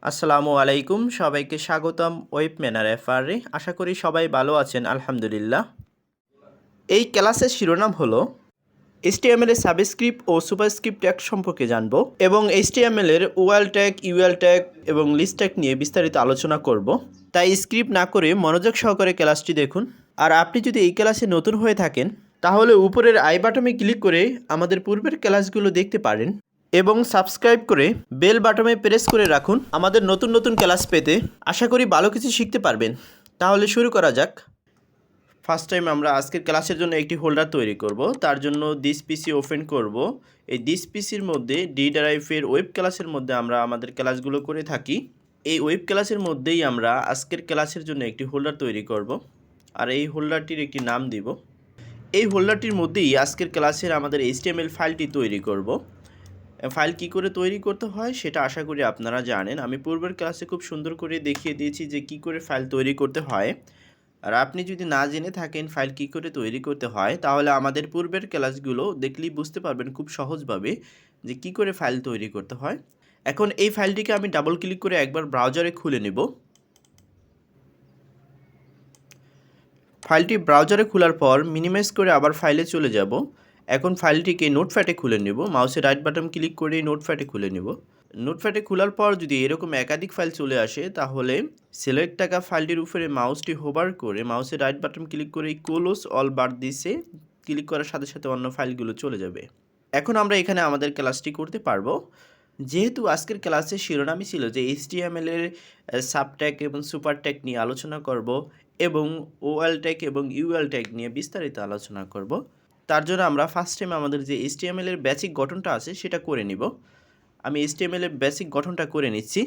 আসসালামু আলাইকুম, সবাইকে স্বাগতম ওয়েব ম্যানার এফআরে। আশা করি সবাই ভালো আছেন, আলহামদুলিল্লাহ। এই ক্লাসের শিরোনাম হলো এইচটিএমএল এর সাবস্ক্রিপ্ট ও সুপারস্ক্রিপ্ট ট্যাগ সম্পর্কে জানব এবং এইচটিএমএল এর ওয়াল ট্যাগ, ইউএল ট্যাগ এবং লিস্ট ট্যাগ নিয়ে বিস্তারিত আলোচনা করব। তাই স্ক্রিপ্ট না করে মনোযোগ সহকারে ক্লাসটি দেখুন। আর আপনি যদি এই ক্লাসে নতুন হয়ে থাকেন তাহলে উপরের আই বাটনে ক্লিক করে আমাদের পূর্বের ক্লাসগুলো দেখতে পারেন এবং সাবস্ক্রাইব করে বেল বাটনে প্রেস করে রাখুন আমাদের নতুন নতুন ক্লাস পেতে। আশা করি ভালো কিছু শিখতে পারবেন। তাহলে শুরু করা যাক। ফার্স্ট টাইম আমরা আজকের ক্লাসের জন্য একটি হোল্ডার তৈরি করব। তার জন্য দিস পিসি ওপেন করব। এই দিস পিসির মধ্যে ডি ড্রাইভের ওয়েব ক্লাসের মধ্যে আমরা আমাদের ক্লাসগুলো করে থাকি। এই ওয়েব ক্লাসের মধ্যেই আমরা আজকের ক্লাসের জন্য একটি হোল্ডার তৈরি করব আর এই হোল্ডারটির একটি নাম দিব। এই হোল্ডারটির মধ্যেই আজকের ক্লাসের আমাদের এইচটিএমএল ফাইলটি তৈরি করব। ফাইল কি করে তৈরি করতে হয় সেটা আশা করি আপনারা জানেন। আমি পূর্বের ক্লাসে খুব সুন্দর করে দেখিয়ে দিয়েছি যে কি করে ফাইল তৈরি করতে হয়। আর আপনি যদি না জেনে থাকেন ফাইল কি করে তৈরি করতে হয় তাহলে আমাদের পূর্বের ক্লাসগুলো দেখলেই বুঝতে পারবেন খুব সহজভাবে যে কি করে ফাইল তৈরি করতে হয়। এখন এই ফাইলটিকে আমি ডাবল ক্লিক করে একবার ব্রাউজারে খুলে নেব। ফাইলটি ব্রাউজারে খোলার পর মিনিমাইজ করে আবার ফাইলে চলে যাব। এখন ফাইলটিকে নোটপ্যাডে খুলে নেব। মাউসের রাইট বাটন ক্লিক করে নোটপ্যাডে খুলে নেব। নোটপ্যাডে খোলার পর যদি এরকম একাধিক ফাইল চলে আসে তাহলে সিলেক্ট থাকা ফাইলটির উপরে মাউসটি হোভার করে মাউসের রাইট বাটন ক্লিক করে ক্লোজ অল বার দিছে ক্লিক করার সাথে সাথে অন্য ফাইলগুলো চলে যাবে। এখন আমরা এখানে আমাদের ক্লাসটি করতে পারবো। যেহেতু আজকের ক্লাসের শিরোনামই ছিল যে এইচটিএমএল এর সাব ট্যাগ এবং সুপার ট্যাগ নিয়ে আলোচনা করব এবং ওএল ট্যাগ এবং ইউএল ট্যাগ নিয়ে বিস্তারিত আলোচনা করব। তার জন্য আমরা ফার্স্ট টাইম আমাদের যে এইচটিএমএল এর বেসিক গঠনটা আছে সেটা করে নিব। আমি এইচটিএমএল এর বেসিক গঠনটা করে নিচ্ছি।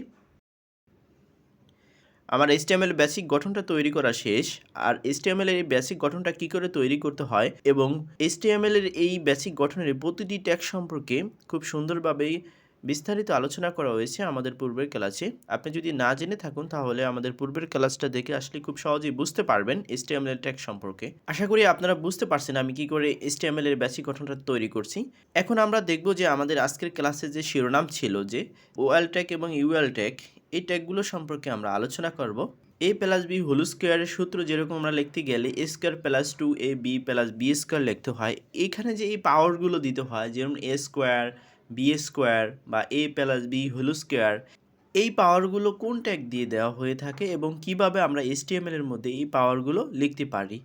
আমার এইচটিএমএল বেসিক গঠনটা তৈরি করা শেষ। আর এইচটিএমএল এর এই বেসিক গঠনটা কি করে তৈরি করতে হয় এবং এইচটিএমএল এর এই বেসিক গঠনের প্রতিটি ট্যাগ সম্পর্কে খুব সুন্দরভাবে বিস্তারিত আলোচনা করা হয়েছে আমাদের পূর্বের ক্লাসে। আপনি যদি না জেনে থাকুন তাহলে আমাদের পূর্বের ক্লাসটা দেখে আসলে খুব সহজেই বুঝতে পারবেন এইচটিএমএল ট্যাগ সম্পর্কে। আশা করি আপনারা বুঝতে পারছেন আমি কি করে এইচটিএমএল এর বেসিক গঠনটা তৈরি করছি। এখন আমরা দেখব যে আমাদের আজকের ক্লাসে যে শিরোনাম ছিল যে ওএল ট্যাগ এবং ইউএল ট্যাগ, এই ট্যাগগুলো সম্পর্কে আমরা আলোচনা করব। এ প্লাস বি হোল স্কোয়ারের সূত্র যেরকম আমরা লিখতে গেলে A square plus 2ab plus B square লিখতে হয়। এখানে যে এই পাওয়ারগুলো দিতে হয় যেমন এ স্কোয়ার, বি স্কোয়ার বা এ প্লাস বি হোল স্কোয়ার, এই পাওয়ারগুলো কোন ট্যাগ দিয়ে দেওয়া হয়ে থাকে এবং কিভাবে আমরা এইচটিএমএল এর মধ্যে এই পাওয়ারগুলো লিখতে পারি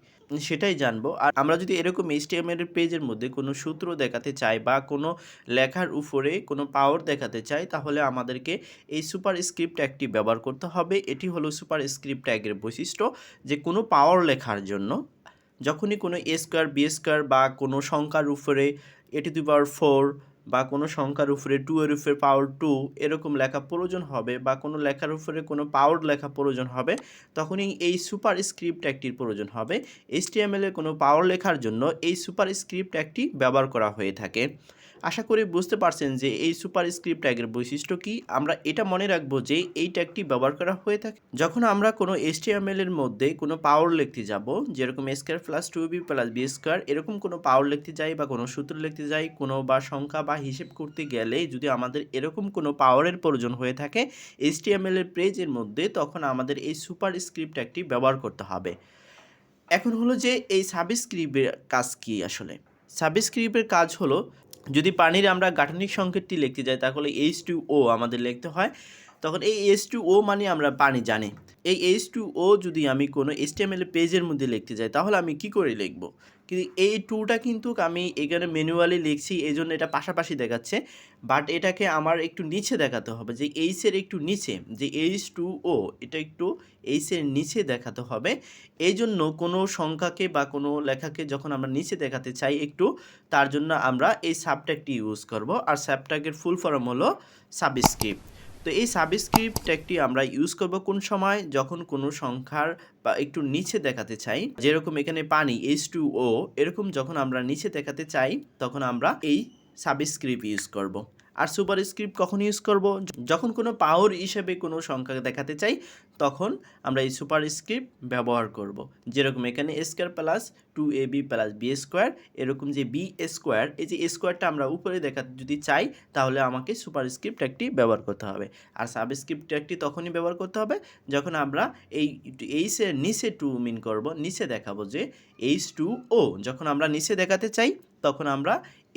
সেটাই জানবো। আর আমরা যদি এরকম এইচটিএমএল এর পেজের মধ্যে কোনো সূত্র দেখাতে চাই বা কোনো লেখার উপরে কোনো পাওয়ার দেখাতে চাই তাহলে আমাদেরকে এই সুপার স্ক্রিপ্ট ট্যাগটি ব্যবহার করতে হবে। এটি হলো সুপার স্ক্রিপ্ট ট্যাগের বৈশিষ্ট্য যে কোনো পাওয়ার লেখার জন্য যখনই কোনো এ স্কোয়ার, বি স্কোয়ার বা কোনো সংখ্যার উপরে a⁴ বা কোনো সংখ্যার উপরে 2 এর উপরে পাওয়ার 2 এরকম লেখা প্রয়োজন হবে বা কোনো লেখার উপরে কোনো পাওয়ার লেখা প্রয়োজন হবে তখনই এই সুপার স্ক্রিপ্ট ট্যাগটির প্রয়োজন হবে। এইচটিএমএল এর কোনো পাওয়ার লেখার জন্য এই সুপার স্ক্রিপ্ট ট্যাগটি ব্যবহার করা হয়ে থাকে। আশা করি বুঝতে পারছেন যে এই সুপার স্ক্রিপ্ট ট্যাগের বৈশিষ্ট্য কী। আমরা এটা মনে রাখবো যে এই ট্যাগটি ব্যবহার করা হয়ে থাকে যখন আমরা কোনো এইচটিএমএল এর মধ্যে কোনো পাওয়ার লিখতে যাব, যেরকম a square plus 2b plus B square এরকম কোনো পাওয়ার লিখতে যাই বা কোনো সূত্র লিখতে যাই কোনো বা সংখ্যা বা হিসেব করতে গেলে যদি আমাদের এরকম কোনো পাওয়ারের প্রয়োজন হয়ে থাকে এইচটিএমএল এর পেজের মধ্যে তখন আমাদের এই সুপার স্ক্রিপ্ট ট্যাগটি ব্যবহার করতে হবে। এখন হলো যে এই সাবস্ক্রিপ্টের কাজ কি আসলে। সাবস্ক্রিপ্টের কাজ হলো যদি পানির আমরা গাঠনিক সংকেতটি লিখতে যাই তাহলে H2O আমাদের লিখতে হয়। তখন এই H2O মানে আমরা পানি জানি। এই H2O যদি আমি কোনো HTML পেজের মধ্যে লিখতে যাই তাহলে আমি কি করে লিখব? কিন্তু এই টুটা কিন্তু আমি এখানে ম্যানুয়ালি লিখছি এজন্য এটা পাশাপাশি দেখাচ্ছে। বাট এটাকে আমার একটু নিচে দেখাতে হবে যে H এর একটু নিচে যে H2O এটা একটু H এর নিচে দেখাতে হবে। এইজন্য কোনো সংখ্যাকে বা কোনো লেখাকে যখন আমরা নিচে দেখাতে চাই একটু তার জন্য আমরা এই সাবট্যাগটি ইউজ করব। আর সাবট্যাগের ফুল ফর্ম হলো সাবস্ক্রিপ্ট। তো এই সাবস্ক্রিপ্ট ট্যাগটি আমরা ইউজ করব কোন সময় যখন কোনো সংখ্যার বা একটু নিচে দেখাতে চাই, যেরকম এখানে পানি H2O এরকম যখন আমরা নিচে দেখাতে চাই তখন আমরা এই সাবস্ক্রিপ্ট ইউজ করব। আর সুপারস্ক্রিপ্ট কখন ইউজ করব? যখন কোনো পাওয়ার হিসেবে কোনো সংখ্যা দেখাতে চাই তখন আমরা এই সুপারস্ক্রিপ্ট ব্যবহার করব। যেরকম এখানে a square plus 2ab plus b square, এরকম যে b স্কোয়ার, এই যে স্কোয়ারটা আমরা উপরে দেখাতে যদি চাই তাহলে আমাকে সুপারস্ক্রিপ্ট একটি ব্যবহার করতে হবে। আর সাবস্ক্রিপ্ট একটি তখনই ব্যবহার করতে হবে যখন আমরা এই এইচের নিচে 2 মিন করব, নিচে দেখাবো যে H2O। যখন আমরা নিচে দেখাতে চাই তখন আমরা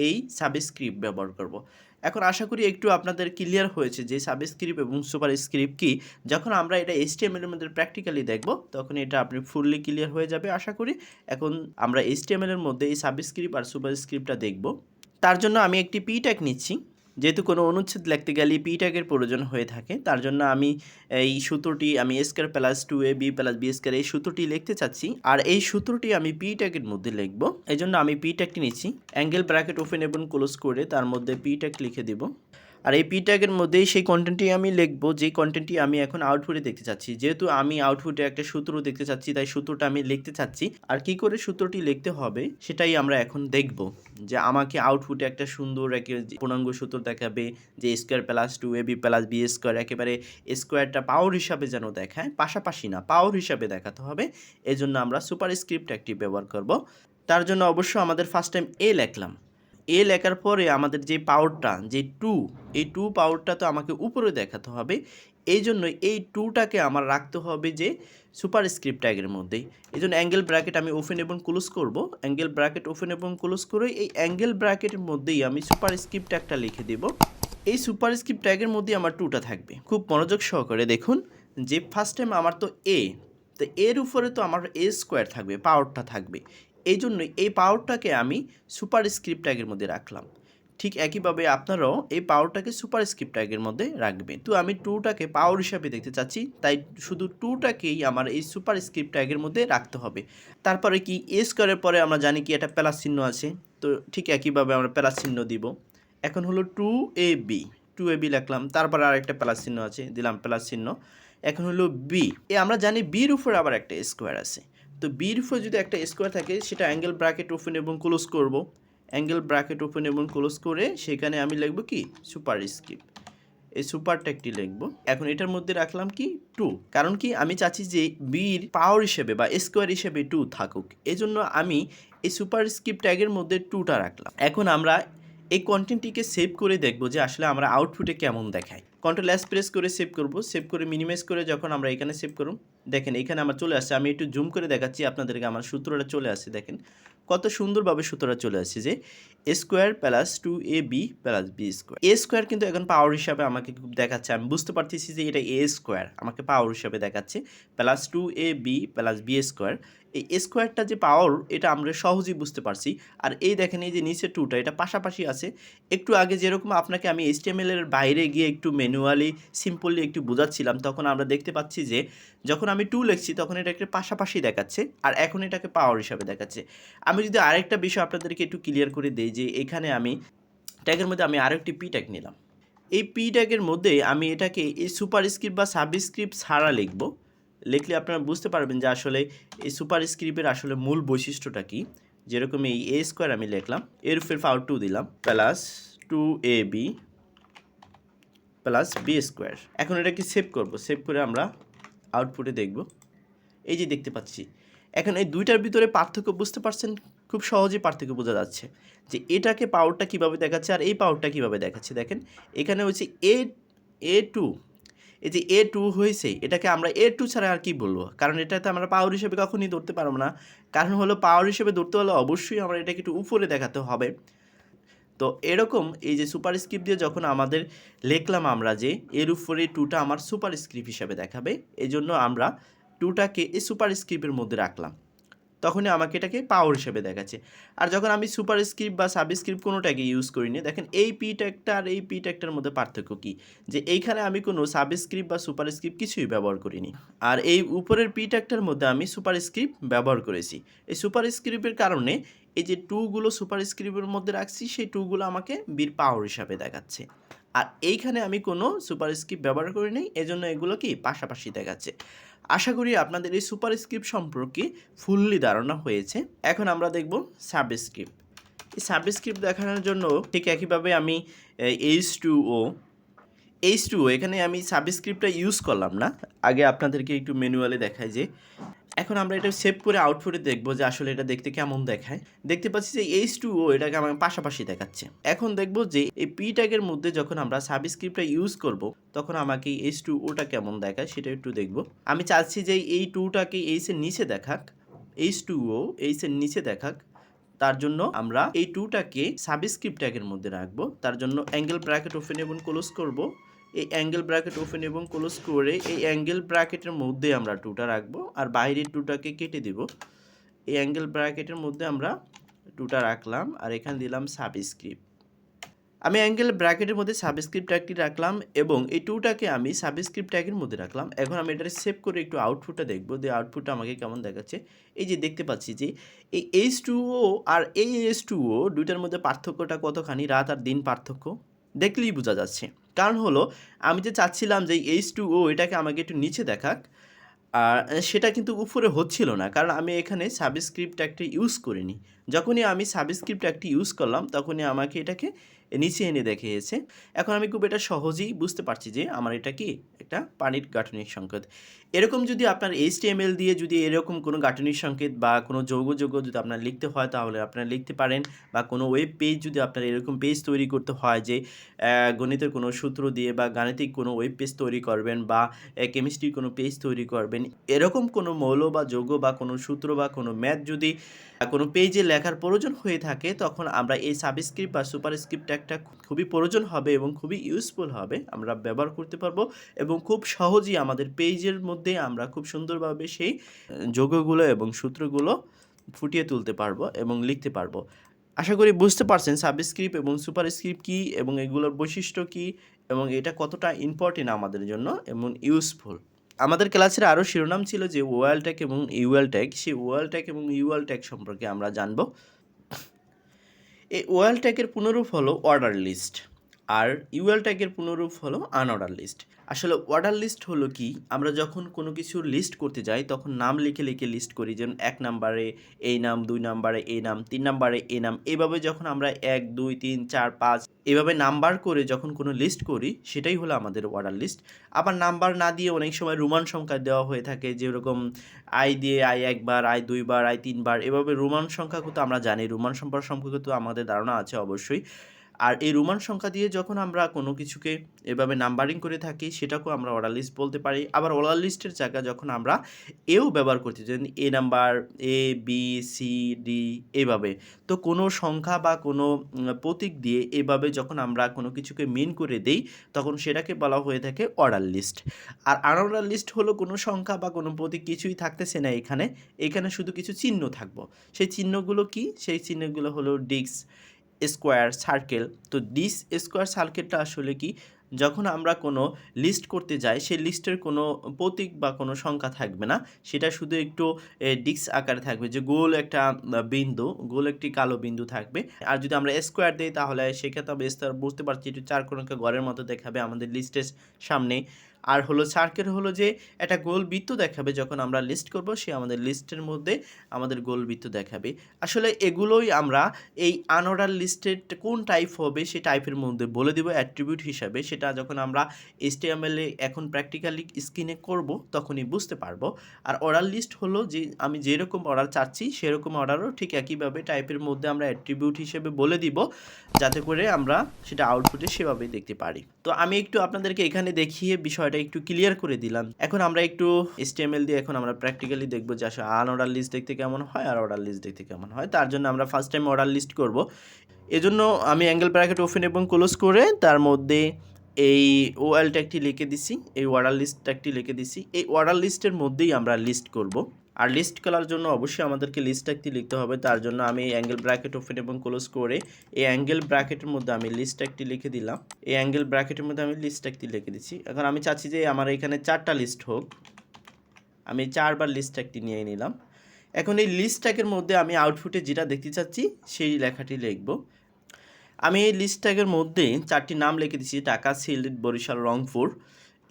এই সাবস্ক্রিপ্ট ব্যবহার করব। এখন আশা করি একটু আপনাদের ক্লিয়ার হয়েছে যে সাবস্ক্রিপ্ট এবং সুপারস্ক্রিপ্ট কি। যখন আমরা এটা HTML এর মধ্যে প্র্যাকটিক্যালি দেখব তখন এটা আপনি ফুললি ক্লিয়ার হয়ে যাবে আশা করি। এখন আমরা HTML এর মধ্যে এই সাবস্ক্রিপ্ট আর সুপারস্ক্রিপ্টটা দেখব। তার জন্য আমি একটি পি ট্যাগ নিচ্ছি। যেহেতু কোনো অনুচ্ছেদ লিখতে গেলে পি ট্যাগের প্রয়োজন হয়ে থাকে, তার জন্য আমি এই সূত্রটি আমি a square plus 2ab plus b square এই সূত্রটি লিখতে চাচ্ছি। আর এই সূত্রটি আমি পি ট্যাগের মধ্যে লিখব। এই জন্য আমি পি ট্যাগটি নিচ্ছি, অ্যাঙ্গেল ব্র্যাকেট ওপেন এবং ক্লোজ করে তার মধ্যে পি ট্যাগ লিখে দেব। আর এই পি ট্যাগের মধ্যেই সেই কন্টেন্টটি আমি লিখব যে কন্টেন্টটি আমি এখন আউটপুটে দেখতে চাচ্ছি। যেহেতু আমি আউটপুটে একটা সূত্র দেখতে চাচ্ছি তাই সূত্রটা আমি লিখতে চাচ্ছি। আর কি করে সূত্রটি লিখতে হবে সেটাই আমরা এখন দেখব। যে আমাকে আউটপুটে একটা সুন্দর পূর্ণাঙ্গ সূত্র দেখাবে যে square plus 2ab plus b square, একেবারে স্কোয়ারটা পাওয়ার হিসাবে যেন দেখায়, পাশাপাশি না পাওয়ার হিসাবে দেখাতে হবে। এজন্য আমরা সুপারস্ক্রিপ্ট একটি ব্যবহার করব। তার জন্য অবশ্য আমাদের ফার্স্ট টাইম এ লিখলাম। এ লেখার পরে আমাদের যে পাওয়ারটা যে 2, এই 2 পাওয়ারটা তো আমাকে উপরে দেখাতে হবে। এই জন্য এই 2টাকে আমার রাখতে হবে যে সুপারস্ক্রিপ্ট ট্যাগের মধ্যেই। এই জন্য অ্যাঙ্গেল ব্র্যাকেট আমি ওপেন এবং ক্লোজ করব। অ্যাঙ্গেল ব্র্যাকেট ওপেন এবং ক্লোজ করে এই অ্যাঙ্গেল ব্র্যাকেটের মধ্যেই আমি সুপারস্ক্রিপ্ট ট্যাগটা লিখে দেব। এই সুপারস্ক্রিপ্ট ট্যাগের মধ্যেই আমার 2টা থাকবে। খুব মনোযোগ সহকারে দেখুন যে ফার্স্ট টাইম আমার তো এ, তো এর উপরে তো আমার এ স্কোয়ার থাকবে, পাওয়ারটা থাকবে। এই জন্যই এই পাওয়ারটাকে আমি সুপারস্ক্রিপ্ট ট্যাগের মধ্যে রাখলাম। ঠিক একইভাবে আপনারাও এই পাওয়ারটাকে সুপারস্ক্রিপ্ট ট্যাগের মধ্যে রাখবেন। তো আমি 2টাকে পাওয়ার হিসাবে দেখতে চাচ্ছি, তাই শুধু 2টাকেই আমার এই সুপারস্ক্রিপ্ট ট্যাগের মধ্যে রাখতে হবে। তারপরে কি এ স্কোয়ারের পরে আমরা জানি কি একটা প্লাস চিহ্ন আছে, তো ঠিক একইভাবে আমরা প্লাস চিহ্ন দিব। এখন হলো 2ab লিখলাম, তারপর আর একটা প্লাস চিহ্ন আছে, দিলাম প্লাস চিহ্ন। এখন হলো বি, আমরা জানি বির উপরে আবার একটা স্কোয়ার আছে। তো বির উপরে যদি একটা স্কোয়ার থাকে সেটা অ্যাঙ্গেল ব্র্যাকেট ওপেন এবং ক্লোজ করব। অ্যাঙ্গেল ব্র্যাকেট ওপেন এবং ক্লোজ করে সেখানে আমি লিখব কি সুপারস্ক্রিপ্ট, এই সুপার ট্যাগটি লিখব। এখন এটার মধ্যে রাখলাম কি 2, কারণ কি আমি চাচ্ছি যে বির পাওয়ার হিসেবে বা স্কোয়ার হিসেবে 2 থাকুক। এজন্য আমি এই সুপারস্ক্রিপ্ট ট্যাগের মধ্যে 2টা রাখলাম। এখন আমরা এই কন্টেন্টটিকে সেভ করে দেখব যে আসলে আমরা আউটপুটে কেমন দেখায়। কন্ট্রোল এস প্রেস করে সেভ করব। সেভ করে মিনিমাইজ করে যখন আমরা এখানে সেভ করব, দেখেন এখানে আমার চলে আসছে। আমি একটু জুম করে দেখাচ্ছি আপনাদেরকে, আমার সূত্রটা চলে আসছে। দেখেন কত সুন্দরভাবে সূত্রটা চলে আসছে যে A square plus 2ab plus B square. A square কিন্তু এখন পাওয়ার হিসাবে আমাকে দেখাচ্ছে, আমি বুঝতে পারতেছি যে এটা এ স্কোয়ার আমাকে পাওয়ার হিসাবে দেখাচ্ছে, plus 2ab plus B square. এই স্কোয়ারটা যে পাওয়ার এটা আমরা সহজেই বুঝতে পারছি। আর এই দেখেন এই যে নিচে 2টা এটা পাশাপাশি আছে। একটু আগে যেরকম আপনাকে আমি HTML এর বাইরে গিয়ে একটু ম্যানুয়ালি সিম্পলি একটু বোঝাচ্ছিলাম, তখন আমরা দেখতে পাচ্ছি যে যখন আমি 2 লিখছি তখন এটাকে পাশাপাশি দেখাচ্ছে, আর এখন এটাকে পাওয়ার হিসাবে দেখাচ্ছে। আমি যদি আরেকটা বিষয় আপনাদেরকে একটু ক্লিয়ার করে দেই যে এখানে আমি ট্যাগের মধ্যে আমি আরেকটি পি ট্যাগ নিলাম। এই পি ট্যাগের মধ্যে আমি এটাকে এই সুপারস্ক্রিপ্ট বা সাবস্ক্রিপ্ট ছাড়া লিখব। লিখলে আপনারা বুঝতে পারবেন যে আসলে এই সুপারস্ক্রিপ্টের আসলে মূল বৈশিষ্ট্যটা কী। যেরকম এই এ স্কোয়ার আমি লিখলাম, এর উপর পাওয়ার 2 দিলাম, plus 2ab plus B square. এখন এটাকে সেভ করব। সেভ করে আমরা আউটপুটে দেখব, এই যে দেখতে পাচ্ছি। এখন এই দুইটার ভিতরে পার্থক্য বুঝতে পারছেন? খুব সহজেই পার্থক্য বোঝা যাচ্ছে যে এটাকে পাওয়ারটা কীভাবে দেখাচ্ছে আর এই পাওয়ারটা কীভাবে দেখাচ্ছে। দেখেন এখানে হচ্ছে A2, এই যে A2 হয়েছে, এটাকে আমরা A2 ছাড়া আর কি বলবো, কারণ এটাতে আমরা পাওয়ার হিসেবে কখনই ধরতে পারবো না। কারণ হলো পাওয়ার হিসেবে ধরতে হলে অবশ্যই আমরা এটাকে একটু উপরে দেখাতে হবে। তো এরকম এই যে সুপারস্ক্রিপ্ট দিয়ে যখন আমাদের লিখলাম আমরা যে এর উপরে 2টা আমার সুপারস্ক্রিপ্ট হিসাবে দেখাবে, এই জন্য আমরা 2টাকে এই সুপারস্ক্রিপ্টের মধ্যে রাখলাম, তখনই আমাকে এটাকে পাওয়ার হিসেবে দেখাচ্ছে। আর যখন আমি সুপারস্ক্রিপ্ট বা সাবস্ক্রিপ্ট কোনোটাকে ইউজ করিনি, দেখেন এই পি ট্যাগটা আর এই পি ট্যাগটার মধ্যে পার্থক্য কী, যে এইখানে আমি কোনো সাবস্ক্রিপ্ট বা সুপারস্ক্রিপ্ট কিছুই ব্যবহার করিনি, আর এই উপরের পি ট্যাগটার মধ্যে আমি সুপারস্ক্রিপ্ট ব্যবহার করেছি। এই সুপারস্ক্রিপ্টের কারণে এই যে 2গুলো সুপারস্ক্রিপ্টের মধ্যে রাখছি, সেই 2গুলো আমাকে বির পাওয়ার হিসাবে দেখাচ্ছে। আর এইখানে আমি কোনো সুপারস্ক্রিপ্ট ব্যবহার করিনি, এজন্য এগুলো কি পাশাপাশি দেখাচ্ছে। আশা করি আপনাদের এই সুপারস্ক্রিপ্ট সম্পর্কে ফুললি ধারণা হয়েছে। এখন আমরা দেখব সাবস্ক্রিপ্ট। এই সাবস্ক্রিপ্ট দেখানোর জন্য ঠিক একইভাবে আমি H2O এখানে আমি সাবস্ক্রিপ্টটা ইউজ করলাম না। আগে আপনাদেরকে একটু ম্যানুয়ালি দেখাই যে এখন আমরা এটা সেভ করে আউটপুটে দেখব যে আসলে এটা দেখতে কেমন দেখায়। দেখতে পাচ্ছি যে H2O এটাকে আমার পাশাপাশি দেখাচ্ছে। এখন দেখব যে এই P ট্যাগের মধ্যে যখন আমরা সাবস্ক্রিপ্টটা ইউজ করব তখন আমাকে H2Oটা কেমন দেখায় সেটা একটু দেখব। আমি চাচ্ছি যে এই 2টাকে H এর নিচে দেখাক, H2O H এর নিচে দেখাক। তার জন্য আমরা এই 2টাকে সাবস্ক্রিপ্ট ট্যাগের মধ্যে রাখবো। তার জন্য অ্যাঙ্গেল ব্র্যাকেট ওপেন এবং ক্লোজ করব। এই অ্যাঙ্গেল ব্র্যাকেট ওপেন এবং ক্লোজ করে এই অ্যাঙ্গেল ব্র্যাকেটের মধ্যে আমরা 2টা রাখবো আর বাইরের 2টাকে কেটে দিব। এই অ্যাঙ্গেল ব্র্যাকেটের মধ্যে আমরা 2টা রাখলাম আর এখানে দিলাম সাবস্ক্রিপ্ট। আমি অ্যাঙ্গেল ব্র্যাকেটের মধ্যে সাবস্ক্রিপ্ট ট্যাগটি রাখলাম এবং এই 2টাকে আমি সাবস্ক্রিপ্ট ট্যাগের মধ্যে রাখলাম। এখন আমি এটাকে সেভ করে একটু আউটপুটটা দেখব যে আউটপুটটা আমাকে কেমন দেখাচ্ছে। এই যে দেখতে পাচ্ছি যে এই H2O আর এই H2O দুইটার মধ্যে পার্থক্যটা কতখানি, রাত আর দিন পার্থক্য দেখলেই বোঝা যাচ্ছে। কারণ হলো আমি যে চাচ্ছিলাম যে H2O এটাকে আমাকে একটু নিচে দেখাক, আর সেটা কিন্তু উপরে হচ্ছিল না কারণ আমি এখানে সাবস্ক্রিপ্ট ট্যাগটি ইউজ করিনি। যখনই আমি সাবস্ক্রিপ্ট ট্যাগটি ইউজ করলাম তখনই আমাকে এটাকে নিচে এনে দেখিয়েছে। এখন আমি খুব এটা সহজেই বুঝতে পারছি যে আমার এটা কি একটা পানির গাঠনিক সংকেত। এরকম যদি আপনার HTML দিয়ে যদি এরকম কোনো গাঠনিক সংকেত বা কোনো যৌগ যদি আপনার লিখতে হয় তাহলে আপনারা লিখতে পারেন, বা কোনো ওয়েব পেজ যদি আপনার এরকম পেজ তৈরি করতে হয় যে গণিতের কোনো সূত্র দিয়ে বা গাণিতিক কোনো ওয়েব পেজ তৈরি করবেন বা কেমিস্ট্রির কোনো পেজ তৈরি করবেন, এরকম কোনো মৌল বা যৌগ বা কোনো সূত্র বা কোনো ম্যাথ যদি কোনো পেজে লেখার প্রয়োজন হয়ে থাকে তখন আমরা এই সাবস্ক্রিপ্ট বা সুপারস্ক্রিপ্ট একটা খুবই প্রয়োজন হবে এবং খুবই ইউজফুল হবে, আমরা ব্যবহার করতে পারবো এবং খুব সহজেই আমাদের পেজের মধ্যে আমরা খুব সুন্দরভাবে সেই যৌগগুলো এবং সূত্রগুলো ফুটিয়ে তুলতে পারবো এবং লিখতে পারবো। আশা করি বুঝতে পারছেন সাবস্ক্রিপ্ট এবং সুপারস্ক্রিপ্ট কী এবং এগুলোর বৈশিষ্ট্য কী এবং এটা কতটা ইম্পর্টেন্ট আমাদের জন্য এবং ইউজফুল। আমাদের ক্লাসের আরও শিরোনাম ছিল যে ওয়াল ট্যাগ এবং ইউএল ট্যাগ, সেই ওয়াল ট্যাগ এবং ইউএল ট্যাগ সম্পর্কে আমরা জানব। এই ওয়াল ট্যাগের পুনরূপ হলো অর্ডার লিস্ট আর ইউএল ট্যাগের পুনরূপ হলো আনঅর্ডার লিস্ট। আসলে অর্ডার লিস্ট হলো কি, আমরা যখন কোনো কিছুর লিস্ট করতে যাই তখন নাম লিখে লিখে লিস্ট করি, যেমন 1 নাম্বারে এই নাম, 2 নাম্বারে এই নাম, 3 নাম্বারে এই নাম, এভাবে যখন আমরা 1 2 3 4 5 এভাবে নাম্বার করে যখন কোনো লিস্ট করি সেটাই হলো আমাদের অর্ডার লিস্ট। আবার নাম্বার না দিয়ে অনেক সময় রোমান সংখ্যা দেওয়া হয়ে থাকে, যেরকম আই দিয়ে আই একবার, আই 2বার, আই 3বার, এভাবে রোমান সংখ্যা কিন্তু আমরা জানি, রোমান সংখ্যা সম্পর্কে তো আমাদের ধারণা আছে অবশ্যই। আর এই রোমান সংখ্যা দিয়ে যখন আমরা কোনো কিছুকে এভাবে নাম্বারিং করে থাকি সেটাকেও আমরা অর্ডার লিস্ট বলতে পারি। আবার অর্ডার লিস্টের জায়গায় যখন আমরা এও ব্যবহার করতে যেমন এ number, A B C D এভাবে, তো কোনো সংখ্যা বা কোনো প্রতীক দিয়ে এভাবে যখন আমরা কোনো কিছুকে মিন করে দেই তখন সেটাকে বলা হয়ে থাকে অর্ডার লিস্ট। আর আনঅর্ডার লিস্ট হলো কোনো সংখ্যা বা কোনো প্রতীক কিছুই থাকতেছে না এখানে, এখানে শুধু কিছু চিহ্ন থাকবো। সেই চিহ্নগুলো কি, সেই চিহ্নগুলো হলো ডিস্ক, স্কোয়ার, সার্কেল। তো ডিস স্কোয়ার সার্কেলটা আসলে কি, যখন আমরা কোনো লিস্ট করতে যাই সেই লিস্টের কোনো প্রতীক বা কোনো সংখ্যা থাকবে না, সেটা শুধু একটু ডিস্ক আকারে থাকবে, যে গোল একটা বিন্দু, গোল একটি কালো বিন্দু থাকবে। আর যদি আমরা স্কোয়ার দিই তাহলে সেক্ষেত্রে আমরা স্তর বুঝতে পারছি একটু চারকোণাকে ঘরের মতো দেখাবে আমাদের লিস্টের সামনে। আর হলো সার্কেল হলো যে একটা গোল বৃত্ত দেখাবে, যখন আমরা লিস্ট করব সে আমাদের লিস্টের মধ্যে আমাদের গোল বৃত্ত দেখাবে। আসলে এগুলোই আমরা এই আনঅর্ডার লিস্টেড কোন টাইপ হবে সেই টাইপের মধ্যে বলে দেব অ্যাট্রিবিউট হিসাবে, সেটা যখন আমরা HTML এ এখন প্র্যাকটিক্যালি স্ক্রিনে করব তখনই বুঝতে পারবো। আর অর্ডার লিস্ট হলো যে আমি যেরকম অর্ডার চাচ্ছি সেরকম অর্ডারও ঠিক একইভাবে টাইপের মধ্যে আমরা অ্যাট্রিবিউট হিসেবে বলে দিব, যাতে করে আমরা সেটা আউটপুটে সেভাবেই দেখতে পারি। তো আমি একটু আপনাদেরকে এখানে দেখিয়ে বিষয়টা একটু ক্লিয়ার করে দিলাম। এখন আমরা একটু HTML দিয়ে এখন আমরা প্র্যাকটিক্যালি দেখবো যে আসলে আনঅর্ডার লিস্ট দেখতে কেমন হয় আর অর্ডার লিস্ট দেখতে কেমন হয়। তার জন্য আমরা ফার্স্ট টাইম অর্ডার লিস্ট করব। এজন্য আমি অ্যাঙ্গেল ব্র্যাকেট ওপেন এবং ক্লোজ করে তার মধ্যে এই ওএল ট্যাগটি লিখে দিছি, এই অর্ডার লিস্ট ট্যাগটি লিখে দিছি। এই অর্ডার লিস্টের মধ্যেই আমরা লিস্ট করব। আর লিস্ট করার জন্য অবশ্যই আমাদেরকে লিস্ট ট্যাগটি লিখতে হবে। তার জন্য আমি অ্যাঙ্গেল ব্র্যাকেট ওপেন এবং ক্লোজ করে এই অ্যাঙ্গেল ব্র্যাকেটের মধ্যে আমি লিস্ট ট্যাগটি লিখে দিলাম। এই অ্যাঙ্গেল ব্র্যাকেটের মধ্যে আমি লিস্ট ট্যাগটি লিখে দিচ্ছি। এখন আমি চাচ্ছি যে আমার এখানে 4টা লিস্ট হোক, আমি 4বার লিস্ট ট্যাগটি নিয়ে নিলাম। এখন এই লিস্ট ট্যাগের মধ্যে আমি আউটপুটে যেটা দেখতে চাচ্ছি সেই লেখাটি লিখব। আমি এই লিস্ট ট্যাগের মধ্যে 4টি নাম লিখে দিচ্ছি, ঢাকা, সিলেট, বরিশাল, রংপুর।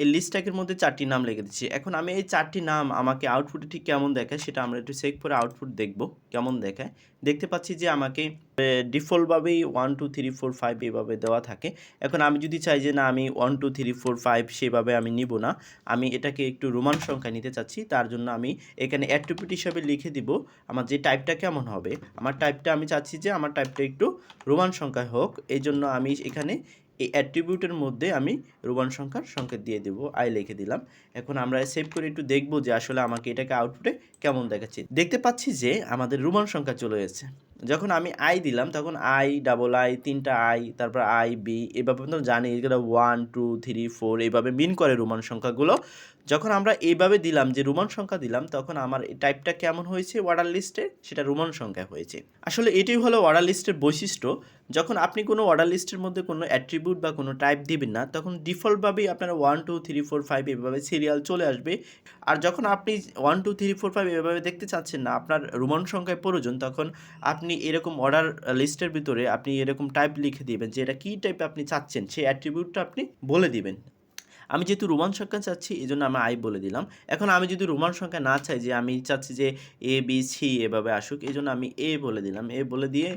এই লিস্ট ট্যাগের মধ্যে 4টি নাম লিখে দিচ্ছি। এখন আমি এই 4টি নাম আমাকে আউটপুটে ঠিক কেমন দেখায় সেটা আমরা একটু চেক করে আউটপুট দেখব কেমন দেখায়। দেখতে পাচ্ছি যে আমাকে ডিফল্টভাবেই 1 2 3 4 5 এভাবে দেওয়া থাকে। এখন আমি যদি চাই যে না আমি 1 2 3 4 5 সেভাবে আমি নিব না, আমি এটাকে একটু রোমান সংখ্যা নিতে চাচ্ছি, তার জন্য আমি এখানে অ্যাট্রিবিউট হিসাবে লিখে দিব আমার যে টাইপটা কেমন হবে। আমার টাইপটা আমি চাচ্ছি যে আমার টাইপটা একটু রোমান সংখ্যায় হোক, এই জন্য আমি এখানে এই অ্যাট্রিবিউটের মধ্যে আমি রোমান সংখ্যার সংকেত দিয়ে দেবো, আই লিখে দিলাম। এখন আমরা সেভ করে একটু দেখব যে আসলে আমাকে এটাকে আউটপুটে কেমন দেখাচ্ছে। দেখতে পাচ্ছি যে আমাদের রোমান সংখ্যা চলে এসেছে। যখন আমি আই দিলাম তখন আই ডাবল আই, 3টা আই, তারপর আই বি, এভাবে তো জানি এগুলো 1 2 3 4 এইভাবে মিন করে রোমান সংখ্যাগুলো। যখন আমরা এইভাবে দিলাম যে রোমান সংখ্যা দিলাম তখন আমার এই টাইপটা কেমন হয়েছে অর্ডার লিস্টে, সেটা রোমান সংখ্যা হয়েছে। আসলে এটাই হলো অর্ডার লিস্টের বৈশিষ্ট্য। যখন আপনি কোনো অর্ডার লিস্টের মধ্যে কোনো অ্যাট্রিবিউট বা কোনো টাইপ দিবেন না তখন ডিফল্টভাবেই আপনারা 1 2 3 4 5 এভাবে সিরিয়াল চলে আসবে। আর যখন আপনি 1 2 3 4 5 এভাবে দেখতে চাচ্ছেন না, আপনার রোমান সংখ্যায় প্রয়োজন, তখন আপনি এরকম অর্ডার লিস্টের ভিতরে আপনি এরকম টাইপ লিখে দিবেন যে এটা কী টাইপ আপনি চাচ্ছেন, সেই অ্যাট্রিবিউটটা আপনি বলে দিবেন। আমি যেহেতু রোমান সংখ্যা চাচ্ছি এই জন্য আমি আই বলে দিলাম। এখন আমি যদি রোমান সংখ্যা না চাই, যে আমি চাচ্ছি যে এ বি সি এভাবে আসুক, এই জন্য আমি এ বলে দিলাম। এ বলে দিয়ে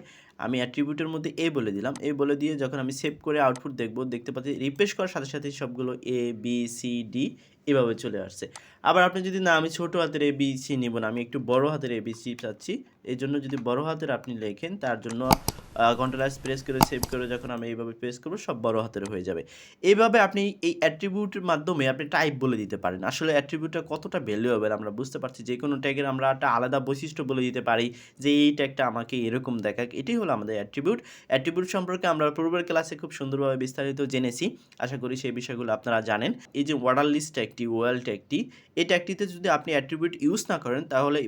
আমি অ্যাট্রিবিউটের মধ্যে এ বলে দিলাম। এ বলে দিয়ে যখন আমি সেভ করে আউটপুট দেখব, দেখতে পাচ্ছি রিফ্রেশ করার সাথে সাথে সবগুলো এ বি সি ডি এভাবে চলে আসছে। আবার আপনি যদি না আমি ছোটো হাতের এ বি সি নিব না, আমি একটু বড় হাতের এ বি সি চাচ্ছি, এই জন্য যদি বড় হাতের আপনি লেখেন তার জন্য কন্ট্রোল প্রেস করে সেভ করে যখন আমি এইভাবে প্রেস করব সব বড় হাতের হয়ে যাবে। এইভাবে আপনি এই অ্যাট্রিবিউটের মাধ্যমে আপনি টাইপ বলে দিতে পারেন। আসলে অ্যাট্রিবিউটটা কতটা ভ্যালুয়েবল আমরা বুঝতে পারছি। যে কোনো ট্যাগের আমরা একটা আলাদা বৈশিষ্ট্য বলে দিতে পারি যে এই ট্যাগটা আমাকে এরকম দেখাক, এটাই হলো আমাদের অ্যাট্রিবিউট। অ্যাট্রিবিউট সম্পর্কে আমরা পূর্বের ক্লাসে খুব সুন্দরভাবে বিস্তারিত জেনেছি, আশা করি সেই বিষয়গুলো আপনারা জানেন। এই যে অর্ডার লিস্ট ট্যাগটি, ওয়েল ট্যাগটি, এই ট্যাগটিতে যদি আপনি অ্যাট্রিবিউট ইউজ না করেন তাহলে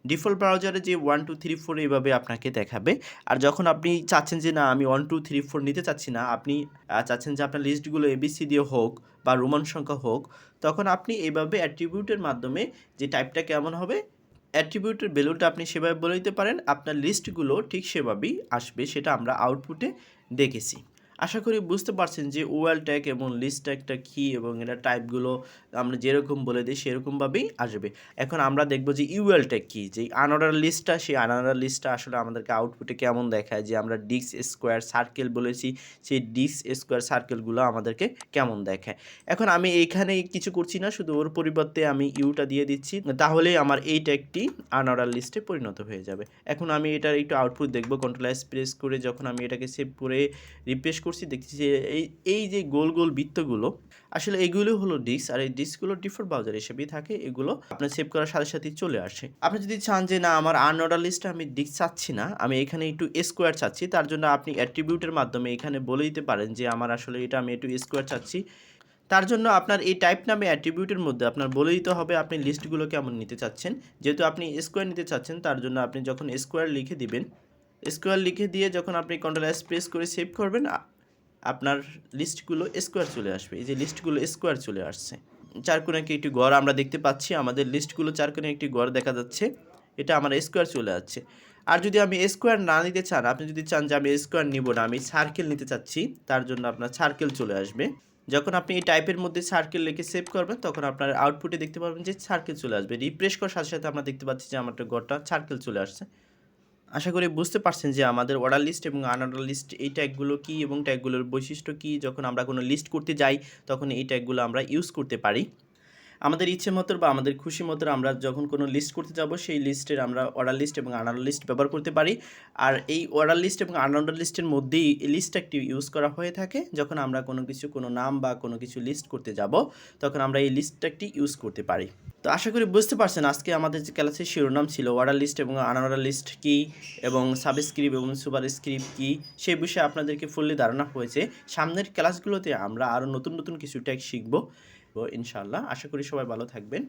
ডিফল্ট ব্রাউজারে যে 1 2 3 4 এইভাবে আপনাকে দেখাবে। আর যখন আপনি চাচ্ছেন যে না আমি 1 2 3 4 নিতে চাচ্ছি না, আপনি চাচ্ছেন যে আপনার লিস্টগুলো এবিসি দিয়ে হোক বা রোমান সংখ্যা হোক, তখন আপনি এইভাবে অ্যাট্রিবিউটের মাধ্যমে যে টাইপটা কেমন হবে, অ্যাট্রিবিউটের ভ্যালুটা আপনি সেভাবে বলে দিতে পারেন, আপনার লিস্টগুলো ঠিক সেভাবেই আসবে, সেটা আমরা আউটপুটে দেখেছি। আশা করি বুঝতে পারছেন যে ওয়েল ট্যাগ এবং লিস্ট ট্যাগটা কী এবং এটা টাইপগুলো আমরা যেরকম বলে দিই সেরকমভাবেই আসবে। এখন আমরা দেখব যে ইউএল ট্যাগ কী, যে আনঅর্ডার লিস্টটা, সেই আনঅর্ডার লিস্টটা আসলে আমাদেরকে আউটপুটে কেমন দেখায়। যে আমরা ডিস্ক স্কোয়ার সার্কেল বলেছি, সেই ডিস্ক স্কোয়ার সার্কেলগুলো আমাদেরকে কেমন দেখায়। এখন আমি এইখানে কিছু করছি না, শুধু ওর পরিবর্তে আমি ইউটা দিয়ে দিচ্ছি, তাহলেই আমার এই ট্যাগটি আনঅর্ডার লিস্টে পরিণত হয়ে যাবে। এখন আমি এটার একটু আউটপুট দেখব, কন্ট্রোল এস প্রেস করে যখন আমি এটাকে সেভ করে রিফ্রেশ করছি, দেখছি যে এই যে গোল গোল বৃত্তগুলো আসলে এগুলো হলো ডিস্ক, আর এই ডিস্কগুলো ডিফল্ট ব্রাউজার হিসেবেই থাকে, এগুলো আপনার সেভ করার সাথে সাথেই চলে আসে। আপনি যদি চান যে না আমার আনঅর্ডার লিস্টে আমি ডিস্ক চাচ্ছি না, আমি এখানে একটু স্কোয়ার চাচ্ছি, তার জন্য আপনি অ্যাট্রিবিউটের মাধ্যমে এখানে বলে দিতে পারেন যে আমার আসলে এটা আমি একটু স্কোয়ার চাচ্ছি। তার জন্য আপনার এই টাইপ নামে অ্যাট্রিবিউটের মধ্যে আপনার বলে দিতে হবে আপনি লিস্টগুলো কেমন নিতে চাচ্ছেন। যেহেতু আপনি স্কোয়ার নিতে চাচ্ছেন, তার জন্য আপনি যখন স্কোয়ার লিখে দিবেন, স্কোয়ার লিখে দিয়ে যখন আপনি কন্ট্রোল এস প্রেস করে সেভ করবেন, আপনার লিস্টগুলো স্কোয়ার চলে আসবে। এই যে লিস্টগুলো স্কোয়ার চলে আসছে, চার কোণে একটি গড় আমরা দেখতে পাচ্ছি, আমাদের লিস্টগুলো চার কোণে একটি গড় দেখা যাচ্ছে, এটা আমার স্কোয়ার চলে যাচ্ছে। আর যদি আমি স্কোয়ার না নিতে চান, আপনি যদি চান যে আমি স্কোয়ার নিব না, আমি সার্কেল নিতে চাচ্ছি, তার জন্য আপনার সার্কেল চলে আসবে। যখন আপনি এই টাইপের মধ্যে সার্কেল লিখে সেভ করবেন তখন আপনার আউটপুটে দেখতে পারবেন যে সার্কেল চলে আসবে। রিফ্রেশ করার সাথে সাথে আমরা দেখতে পাচ্ছি যে আমার গড়টা সার্কেল চলে আসছে। আশা করি বুঝতে পারছেন যে আমাদের অর্ডার লিস্ট এবং আনঅর্ডার লিস্ট এই ট্যাগগুলো কী এবং ট্যাগগুলোর বৈশিষ্ট্য কী। যখন আমরা কোনো লিস্ট করতে যাই তখন এই ট্যাগগুলো আমরা ইউজ করতে পারি। আমাদের ইচ্ছে মতো বা আমাদের খুশি মতো আমরা যখন কোনো লিস্ট করতে যাব, সেই লিস্টের আমরা অর্ডার লিস্ট এবং আনঅর্ডার লিস্ট ব্যবহার করতে পারি। আর এই অর্ডার লিস্ট এবং আনঅর্ডার লিস্টের মধ্যেই এই লিস্ট একটি ইউজ করা হয়ে থাকে। যখন আমরা কোনো নাম বা কোনো কিছু লিস্ট করতে যাব, তখন আমরা এই লিস্ট একটি ইউজ করতে পারি। তো আশা করি বুঝতে পারছেন আজকে আমাদের যে ক্লাসের শিরোনাম ছিল অর্ডার লিস্ট এবং আনঅর্ডার লিস্ট কী এবং সাবস্ক্রিপ্ট এবং সুপারস্ক্রিপ্ট কী, সেই বিষয়ে আপনাদেরকে ফুললি ধারণা হয়েছে। সামনের ক্লাসগুলোতে আমরা আরও নতুন নতুন কিছু ট্যাগ শিখব ইনশাআল্লাহ। আশা করি সবাই ভালো থাকবেন।